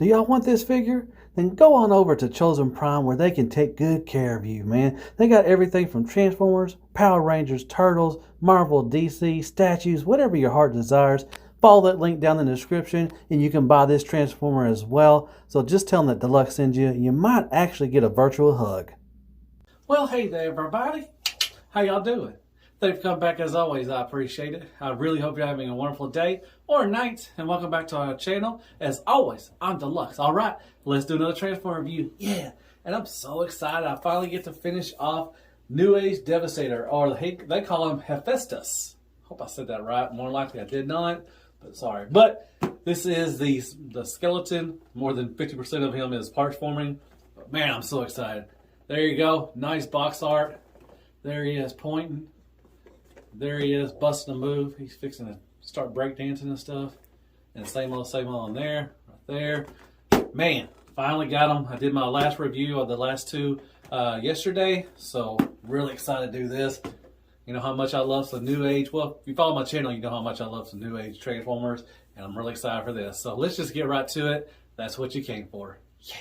Do y'all want this figure? Then go on over to Chosen Prime where they can take good care of you, man. They got everything from Transformers, Power Rangers, Turtles, Marvel, DC, statues, whatever your heart desires. Follow that link down in the description and you can buy this Transformer as well. So just tell them that Deluxe sends you. You might actually get a virtual hug. Well, hey there, everybody. How y'all doing? Thanks for coming back as always. I appreciate it. I really hope you're having a wonderful day or night. And welcome back to our channel. As always, I'm Deluxe. All right, let's do another Transformer review. Yeah, and I'm so excited. I finally get to finish off Newage Devastator, or they call him Hephaestus. Hope I said that right. More likely I did not, but sorry. But this is the skeleton. More than 50% of him is parts forming. But man, I'm so excited. There you go. Nice box art. There he is pointing. There he is busting a move. He's fixing to start breakdancing and stuff. And same old on there. Right there. Man, finally got him. I did my last review of the last two yesterday. So really excited to do this. You know how much I love some Newage. Well, if you follow my channel, you know how much I love some Newage Transformers. And I'm really excited for this. So let's just get right to it. That's what you came for. Yeah.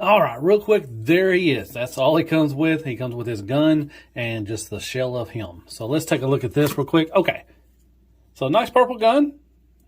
All right, real quick, there he is. That's all he comes with. He comes with his gun and just the shell of him. So let's take a look at this real quick. Okay, so nice purple gun.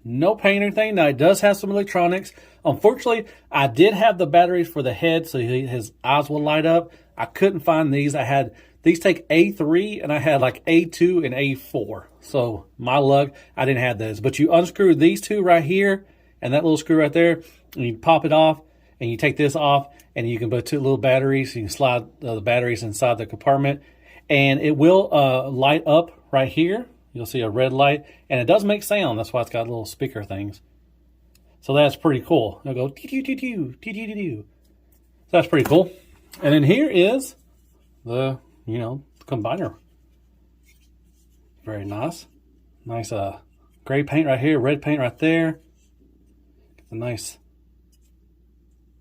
No paint or anything. Now, it does have some electronics. Unfortunately, I did have the batteries for the head, so his eyes will light up. I couldn't find these. I had these take A3, and I had like A2 and A4. So my luck, I didn't have those. But you unscrew these two right here, and that little screw right there, and you pop it off, and you take this off, and you can put two little batteries. You can slide the batteries inside the compartment, and it will light up right here. You'll see a red light, and it does make sound. That's why it's got little speaker things. So that's pretty cool. It'll go doo-doo-doo-doo. So that's pretty cool. And then here is the, combiner. Very nice. Nice gray paint right here, red paint right there. A nice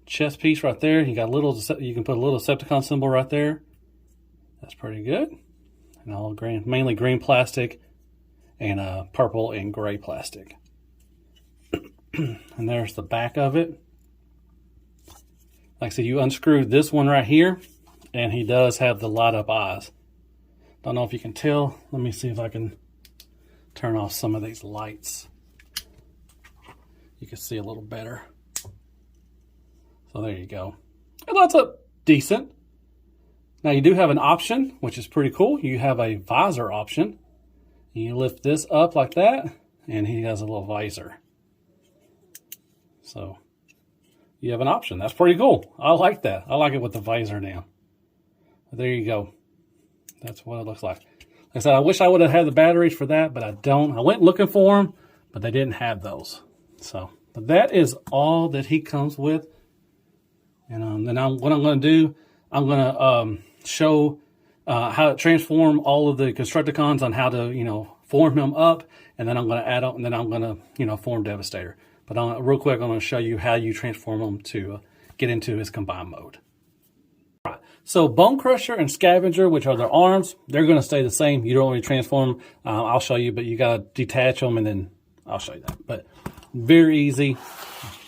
chest piece right there. You got you can put a little Decepticon symbol right there. That's pretty good. And all green, mainly green plastic and purple and gray plastic. And there's the back of it. Like I said, you unscrew this one right here, and he does have the light up eyes. Don't know if you can tell. Let me see if I can turn off some of these lights. You can see a little better. So there you go. It lights up decent. Now you do have an option, which is pretty cool. You have a visor option. You lift this up like that, and he has a little visor. So you have an option. That's pretty cool. I like that. I like it with the visor now. But there you go. That's what it looks like. Like I said, I wish I would have had the batteries for that, but I don't. I went looking for them, but they didn't have those. So, but that is all that he comes with. And then what I'm going to do, I'm going to show how to transform all of the Constructicons on how to, form him up. And then I'm going to add on, and then I'm going to, form Devastator. But real quick, I'm going to show you how you transform him to get into his combined mode. All right. So Bone Crusher and Scavenger, which are their arms, they're going to stay the same. You don't really transform them. I'll show you, but you got to detach them, and then I'll show you that. But very easy.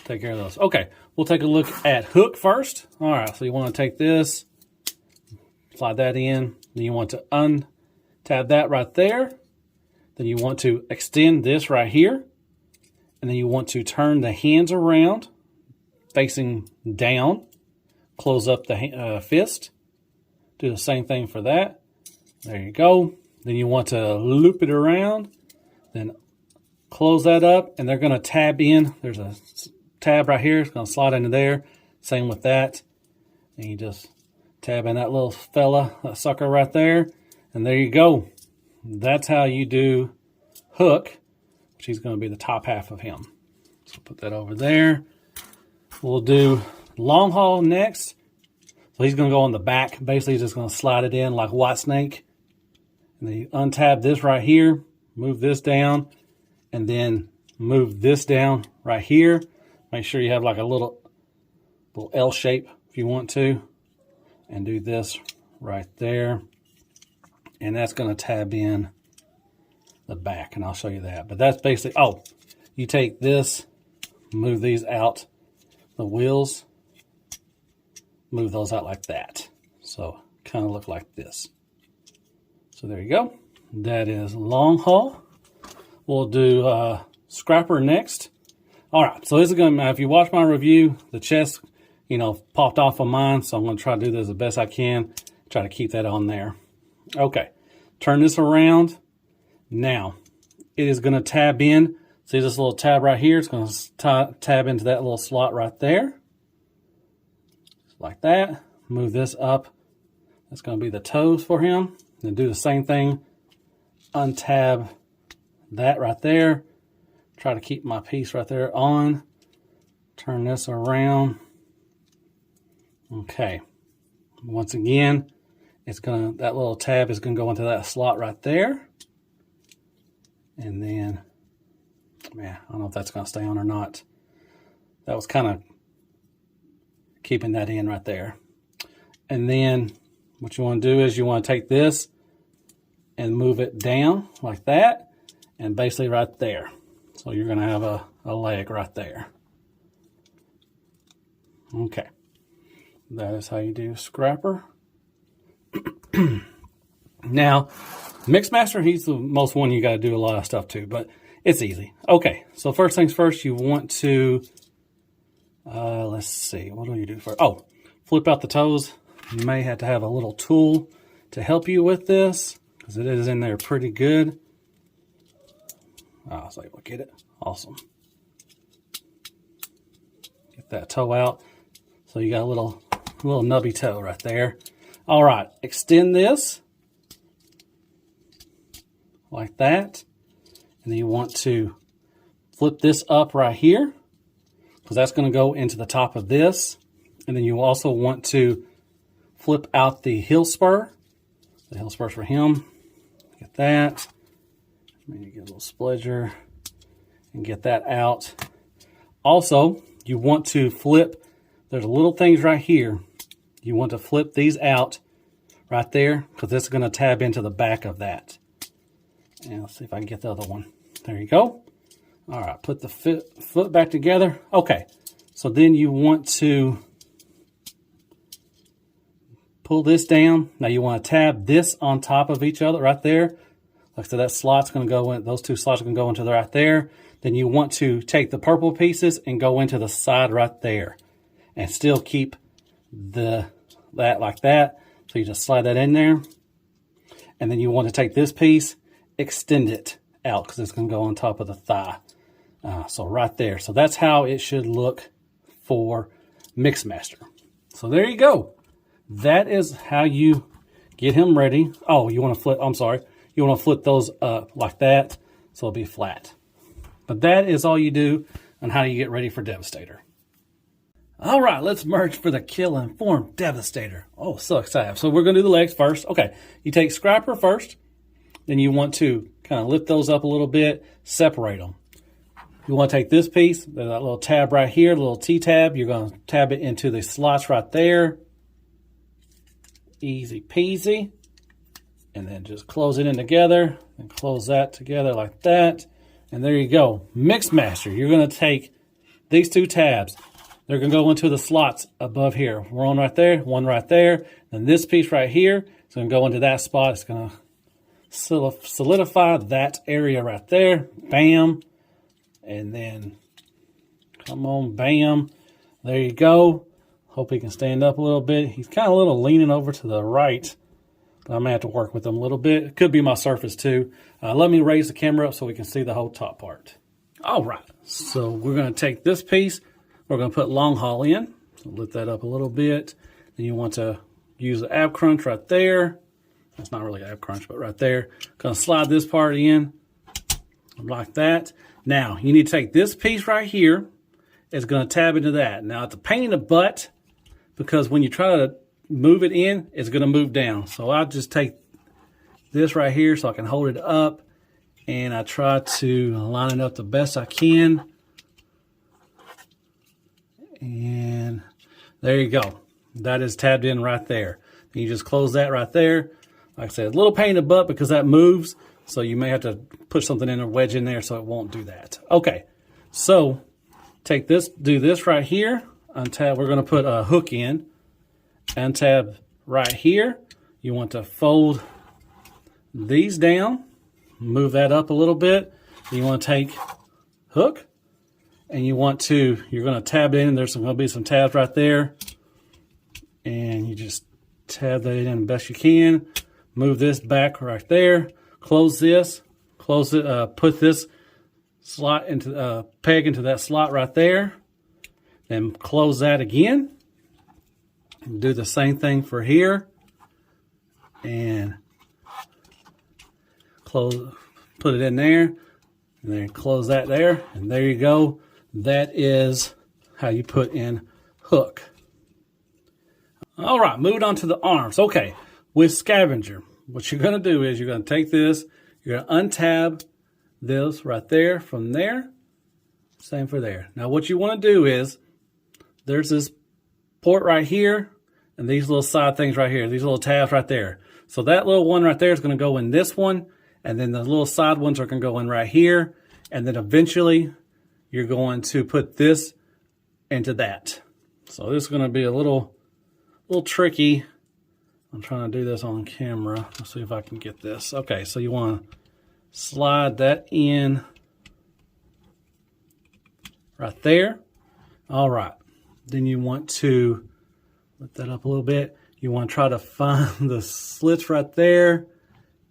Take care of those. Okay. We'll take a look at Hook first. All right, so you want to take this, slide that in. Then you want to untab that right there. Then you want to extend this right here. And then you want to turn the hands around, facing down. Close up the fist. Do the same thing for that. There you go. Then you want to loop it around. Then close that up, and they're going to tab in. There's a tab right here. It's going to slide into there. Same with that. And you just tab in that little fella, that sucker right there. And there you go. That's how you do Hook, which is going to be the top half of him. So put that over there. We'll do Long Haul next. So he's going to go on the back. Basically, he's just going to slide it in like White Snake. And then you untab this right here. Move this down. And then move this down right here. Make sure you have like a little L shape if you want to. And do this right there. And that's going to tab in the back. And I'll show you that. But that's basically, you take this, move these out, the wheels, move those out like that. So kind of look like this. So there you go. That is long haul. We'll do scrapper next. All right, so this is going to, if you watch my review, the chest, popped off of mine, so I'm going to try to do this the best I can. Try to keep that on there. Okay, turn this around. Now, it is going to tab in. See this little tab right here? It's going to tab into that little slot right there. Like that. Move this up. That's going to be the toes for him. Then do the same thing. Untab that right there. Try to keep my piece right there on. Turn this around. Okay. Once again, that little tab is gonna go into that slot right there. And then, man, I don't know if that's gonna stay on or not. That was kind of keeping that in right there. And then what you want to do is you want to take this and move it down like that, and basically right there. So you're going to have a leg right there. Okay. That is how you do scrapper. Now, Mixmaster, he's the most one you got to do a lot of stuff to, but it's easy. Okay, so first things first, you want to, let's see, what do you do first? Oh, flip out the toes. You may have to have a little tool to help you with this, because it is in there pretty good. I was able to get it. Awesome. Get that toe out. So you got a little nubby toe right there. All right, extend this like that. And then you want to flip this up right here, because that's going to go into the top of this. And then you also want to flip out the heel spur. The heel spur's for him. Get that. Maybe get a little spledger and get that out. Also, you want to flip, there's little things right here. You want to flip these out right there, because this is going to tab into the back of that. And let's see if I can get the other one. There you go. All right, put the foot back together. Okay, so then you want to pull this down. Now you want to tab this on top of each other right there. Like I said, that slot's going to go in, those two slots are going to go into right there. Then you want to take the purple pieces and go into the side right there. And still keep that like that. So you just slide that in there. And then you want to take this piece, extend it out, because it's going to go on top of the thigh. So right there. So that's how it should look for Mixmaster. So there you go. That is how you get him ready. Oh, you want to flip, I'm sorry. You want to flip those up like that, so it'll be flat. But that is all you do on how you get ready for Devastator. All right, let's merge for the Kill and Form Devastator. Oh, so excited. So we're going to do the legs first. Okay, you take Scrapper first. Then you want to kind of lift those up a little bit, separate them. You want to take this piece, there's that little tab right here, little T-tab. You're going to tab it into the slots right there. Easy peasy. And then just close it in together and close that together like that. And there you go. Mixmaster, you're going to take these two tabs. They're going to go into the slots above here. One right there, one right there. And this piece right here is going to go into that spot. It's going to solidify that area right there. Bam. And then, come on, bam. There you go. Hope he can stand up a little bit. He's kind of a little leaning over to the right. I may have to work with them a little bit. It could be my surface too. Let me raise the camera up so we can see the whole top part. All right, so we're going to take this piece. We're going to put long haul in. So lift that up a little bit. Then you want to use the ab crunch right there. It's not really ab crunch, but right there. Going to slide this part in like that. Now, you need to take this piece right here. It's going to tab into that. Now, it's a pain in the butt, because when you try to move it in, it's going to move down. So I'll just take this right here so I can hold it up, and I try to line it up the best I can. And there you go. That is tabbed in right there. And you just close that right there. Like I said, a little pain in the butt because that moves, so you may have to push something in or wedge in there so it won't do that. Okay, so take this, do this right here. untab. We're going to put a hook in. Untab right here. You want to fold these down. Move that up a little bit. You want to take hook. And you're going to tab in. There's going to be some tabs right there. And you just tab that in best you can. Move this back right there. Close this. Close it. Put this slot into peg into that slot right there. Then close that again. Do the same thing for here. And close. Put it in there. And then close that there. And there you go. That is how you put in hook. All right, moving on to the arms. Okay, with scavenger, what you're going to do is you're going to take this, you're going to untab this right there from there. Same for there. Now, what you want to do is there's this port right here and these little side things right here, these little tabs right there. So that little one right there is going to go in this one, and then the little side ones are going to go in right here, and then eventually you're going to put this into that. So this is going to be a little tricky. I'm trying to do this on camera. Let's see if I can get this. Okay, so you want to slide that in right there. All right. Then you want to lift that up a little bit. You want to try to find the slits right there.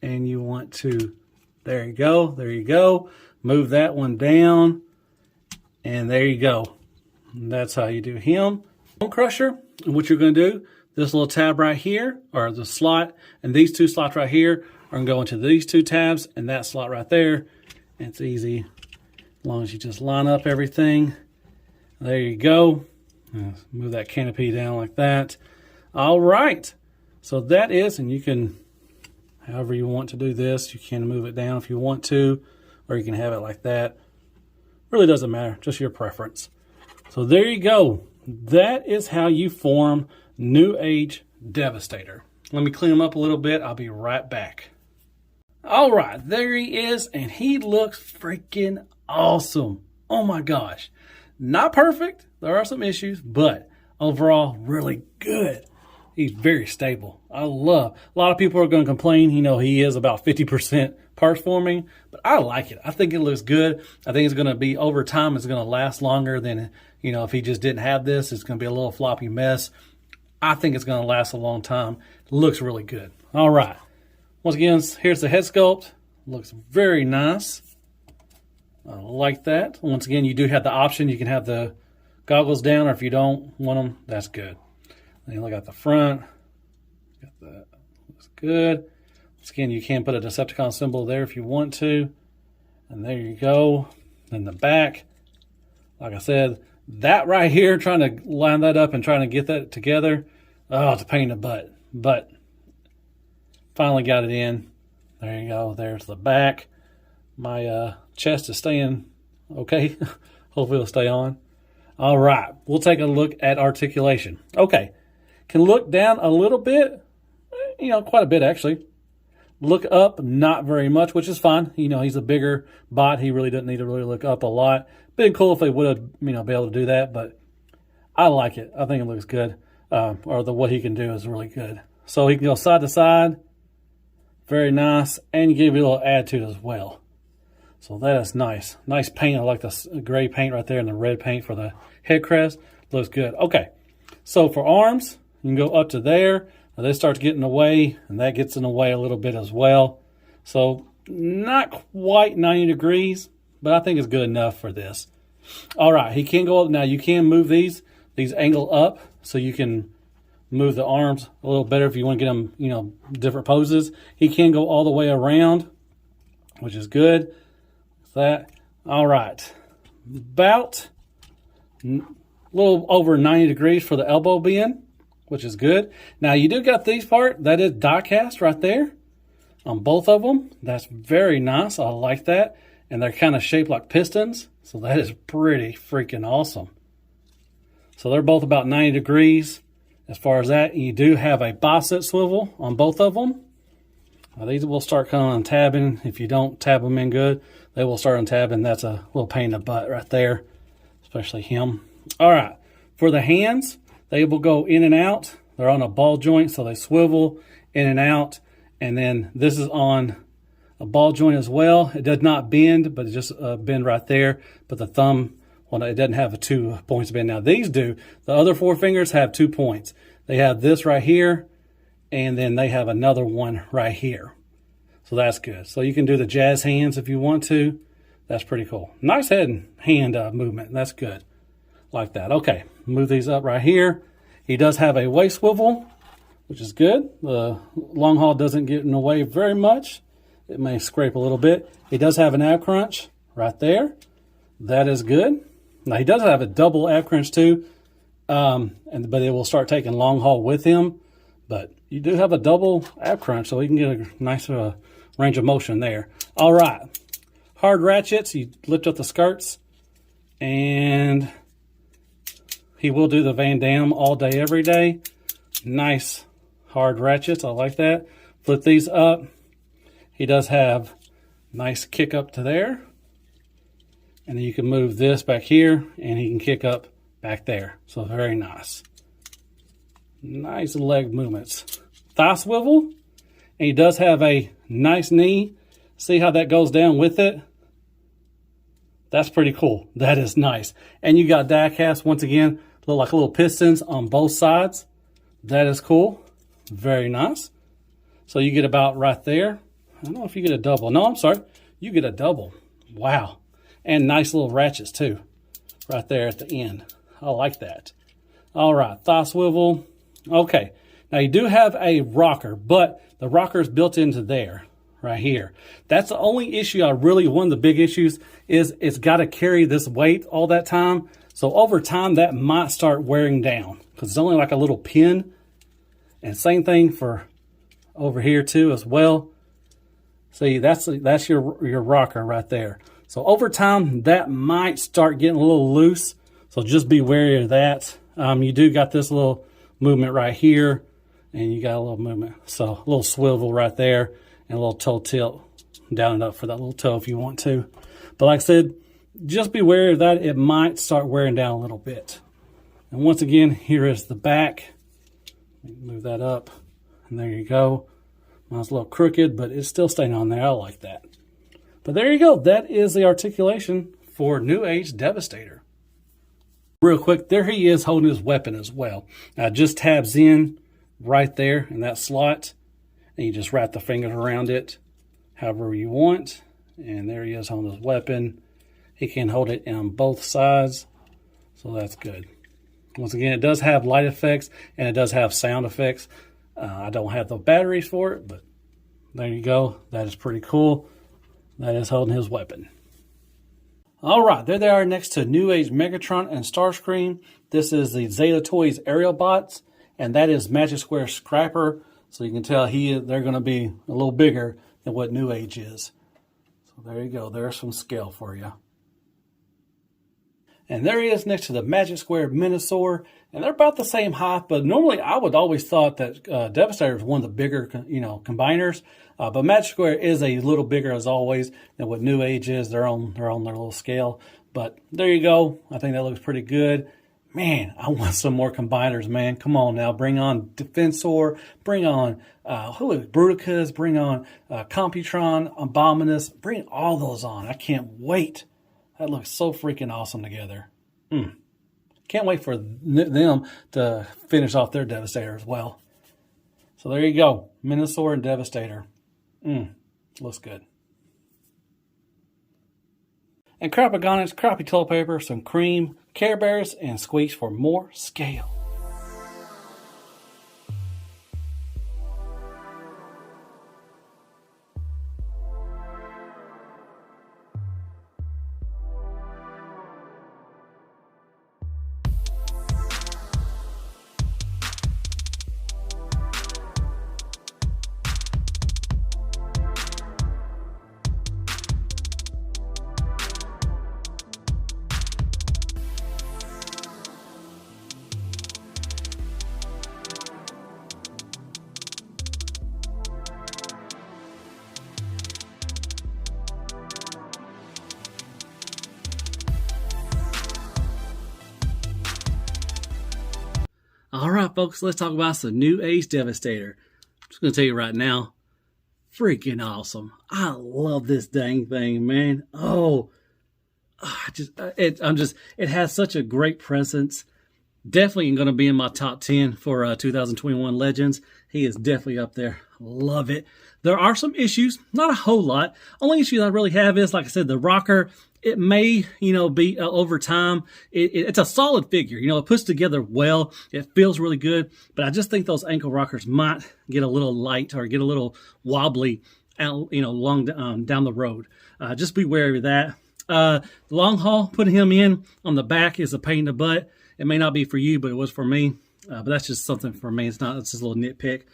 And you want to, there you go. There you go. Move that one down. And there you go. And that's how you do him. Bone crusher. And what you're going to do, this little tab right here, or the slot, and these two slots right here are going to go into these two tabs and that slot right there. And it's easy as long as you just line up everything. There you go. Move that canopy down like that. All right. So that is, and you can, however you want to do this, you can move it down if you want to, or you can have it like that. Really doesn't matter, just your preference. So there you go. That is how you form Newage Devastator. Let me clean him up a little bit. I'll be right back. All right, there he is, and he looks freaking awesome. Oh my gosh. Not perfect. There are some issues, but overall, really good. He's very stable. I love. A lot of people are going to complain. You know, he is about 50% parts forming, but I like it. I think it looks good. I think it's going to be, over time, it's going to last longer than, you know, if he just didn't have this, it's going to be a little floppy mess. I think it's going to last a long time. It looks really good. All right. Once again, here's the head sculpt. Looks very nice. I like that. Once again, you do have the option. You can have the goggles down, or if you don't want them, that's good. Then look at the front. Got that. Looks good. Once again, you can put a Decepticon symbol there if you want to. And there you go. Then the back. Like I said, that right here, trying to line that up and trying to get that together. Oh, it's a pain in the butt. But finally got it in. There you go. There's the back. My chest is staying okay. Hopefully it'll stay on. All right. We'll take a look at articulation. Okay. Can look down a little bit. You know, quite a bit actually. Look up, not very much, which is fine. You know, he's a bigger bot. He really doesn't need to really look up a lot. Been cool if they would have, you know, be able to do that, but I like it. I think it looks good. What he can do is really good. So he can go side to side. Very nice. And give you a little attitude as well. So that is nice. Nice paint. I like the gray paint right there and the red paint for the head crest. Looks good. Okay. So for arms, you can go up to there. Now this starts getting away, and that gets in the way a little bit as well. So not quite 90 degrees, but I think it's good enough for this. All right, he can go up. Now you can move these angle up, so you can move the arms a little better if you want to get them, you know, different poses. He can go all the way around, which is good. That. All right. About a little over 90 degrees for the elbow bend, which is good. Now, you do got these part. That is die cast right there on both of them. That's very nice. I like that. And they're kind of shaped like pistons. So that is pretty freaking awesome. So they're both about 90 degrees as far as that. You do have a bicep swivel on both of them. Now, these will start kind of untabbing. If you don't tab them in good, they will start untabbing. That's a little pain in the butt right there, especially him. All right. For the hands, they will go in and out. They're on a ball joint, so they swivel in and out. And then this is on a ball joint as well. It does not bend, but it just bend right there. But the thumb, well, it doesn't have a 2 points bend. Now these do. The other 4 fingers have 2 points. They have this right here, and then they have another one right here. So that's good. So you can do the jazz hands if you want to. That's pretty cool. Nice head and hand movement. That's good. Like that. Okay, move these up right here. He does have a waist swivel, which is good. The long haul doesn't get in the way very much. It may scrape a little bit. He does have an ab crunch right there. That is good. Now he does have a double ab crunch too, but it will start taking long haul with him. But you do have a double ab crunch, so you can get a nice range of motion there. All right, hard ratchets. You lift up the skirts, and he will do the Van Damme all day, every day. Nice hard ratchets. I like that. Flip these up. He does have nice kick up to there. And then you can move this back here, and he can kick up back there. So very nice. Nice leg movements. Thigh swivel. And he does have a nice knee. See how that goes down with it? That's pretty cool. That is nice. And you got die cast, once again, look like little pistons on both sides. That is cool. Very nice. So you get about right there. I don't know if you get a double. No, I'm sorry. You get a double. Wow. And nice little ratchets too. Right there at the end. I like that. All right. Thigh swivel. Okay. Now you do have a rocker, but the rocker is built into there. Right here. That's the only issue one of the big issues is it's got to carry this weight all that time. So over time that might start wearing down because it's only like a little pin. And same thing for over here too as well. See, that's your rocker right there. So over time that might start getting a little loose. So just be wary of that. You do got this little movement right here, and you got a little movement. So a little swivel right there. And a little toe tilt down and up for that little toe if you want to. But like I said, just be wary of that. It might start wearing down a little bit. And once again, here is the back. Move that up. And there you go. Mine's a little crooked, but it's still staying on there. I like that. But there you go. That is the articulation for Newage Devastator. Real quick, there he is holding his weapon as well. Now, it just tabs in right there in that slot. And you just wrap the fingers around it however you want. And there he is on his weapon. He can hold it on both sides. So that's good. Once again, it does have light effects and it does have sound effects. I don't have the batteries for it, but there you go. That is pretty cool. That is holding his weapon. All right, there they are next to Newage Megatron and Starscream. This is the Zeta Toys Aerial Bots, and that is Magic Square Scrapper. So you can tell they're going to be a little bigger than what Newage is. So there you go. There's some scale for you. And there he is next to the Magic Square Minosaur. And they're about the same height, but normally I would always thought that Devastator is one of the bigger, combiners. But Magic Square is a little bigger as always than what Newage is. They're on their little scale. But there you go. I think that looks pretty good. Man, I want some more combiners, man. Come on now. Bring on Defensor. Bring on Bruticus. Bring on Computron, Abominus. Bring all those on. I can't wait. That looks so freaking awesome together. Can't wait for them to finish off their Devastator as well. So there you go. Minosaur and Devastator. Looks good. And Crapagonics, crappy toilet paper, some cream, Care Bears, and Squeaks for more scale. folks, let's talk about some New Age Devastator. I'm just going to tell you right now, freaking awesome. I love this dang thing, man. It has such a great presence. Definitely going to be in my top 10 for 2021 Legends. He is definitely up there. Love it. There are some issues, not a whole lot. Only issue I really have is, like I said, the rocker. It may, be over time. It's a solid figure. It puts together well. It feels really good. But I just think those ankle rockers might get a little light or get a little wobbly out, down the road. Just be wary of that. The long haul, putting him in on the back is a pain in the butt. It may not be for you, but it was for me. But that's just something for me. It's just a little nitpick.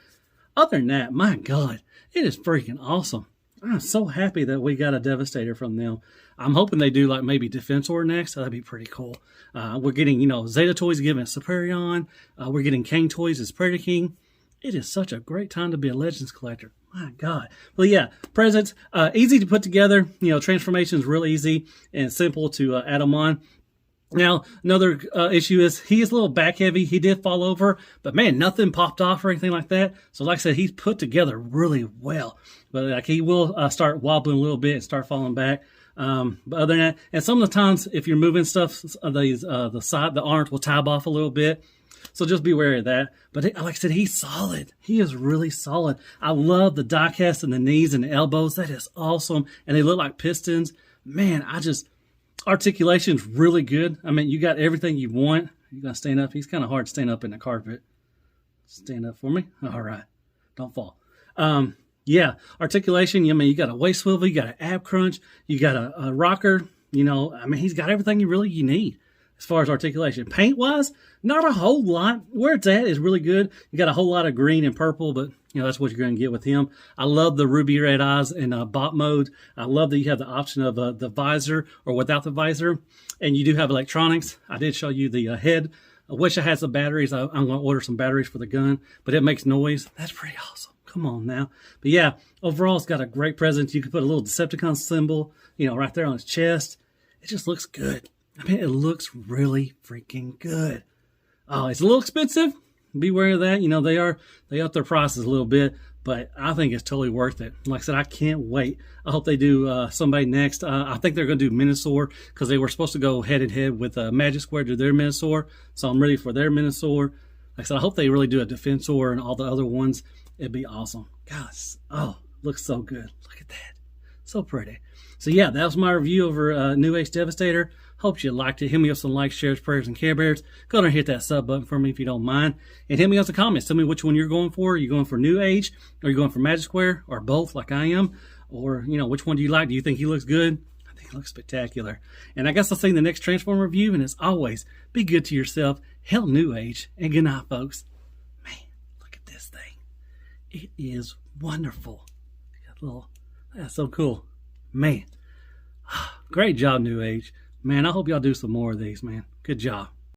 Other than that, my God, it is freaking awesome. I'm so happy that we got a Devastator from them. I'm hoping they do like maybe Defensor next. That'd be pretty cool. We're getting, Zeta Toys giving Superion. We're getting Kane Toys as Predator King. It is such a great time to be a Legends collector. My God. But yeah, presents, easy to put together. Transformation is real easy and simple to add them on. Now, another issue is he is a little back heavy. He did fall over, but man, nothing popped off or anything like that. So like I said, he's put together really well. But like he will start wobbling a little bit and start falling back. But other than that, and some of the times if you're moving stuff, the arms will tab off a little bit. So just be wary of that. But like I said, he's solid. He is really solid. I love the die cast in the knees and the elbows. That is awesome. And they look like pistons. Man, articulation's really good. I mean, you got everything you want. You got to stand up. He's kind of hard to stand up in the carpet. Stand up for me. All right. Don't fall. Yeah, articulation. You got a waist swivel. You got an ab crunch. You got a rocker. He's got everything you need as far as articulation. Paint-wise, not a whole lot. Where it's at is really good. You got a whole lot of green and purple, but that's what you're going to get with him. I love the ruby red eyes in bot mode. I love that you have the option of the visor or without the visor, and you do have electronics. I did show you the head. I wish I had some batteries. I'm going to order some batteries for the gun, but it makes noise. That's pretty awesome. Come on now. But yeah, overall, it's got a great presence. You can put a little Decepticon symbol, right there on his chest. It just looks good. I mean, it looks really freaking good. Oh, it's a little expensive. Be aware of that. They up their prices a little bit, but I think it's totally worth it. Like I said, I can't wait. I hope they do somebody next. I think they're going to do Minosaur because they were supposed to go head to head with Magic Square to their Minosaur. So I'm ready for their Minosaur. Like I said, I hope they really do a Defensor and all the other ones. It'd be awesome. Gosh, looks so good. Look at that. So pretty. So yeah, that was my review over New Age Devastator. Hope you liked it. Hit me up some likes, shares, prayers, and Care Bears. Go ahead and hit that sub button for me if you don't mind. And hit me up some comments. Tell me which one you're going for. Are you going for New Age? Or are you going for Magic Square? Or both like I am? Or, which one do you like? Do you think he looks good? I think he looks spectacular. And I guess I'll see you in the next Transform review. And as always, be good to yourself. Hail New Age. And good night, folks. Man, look at this thing. It is wonderful. That's so cool. Man. Great job, New Age. Man, I hope y'all do some more of these, man. Good job.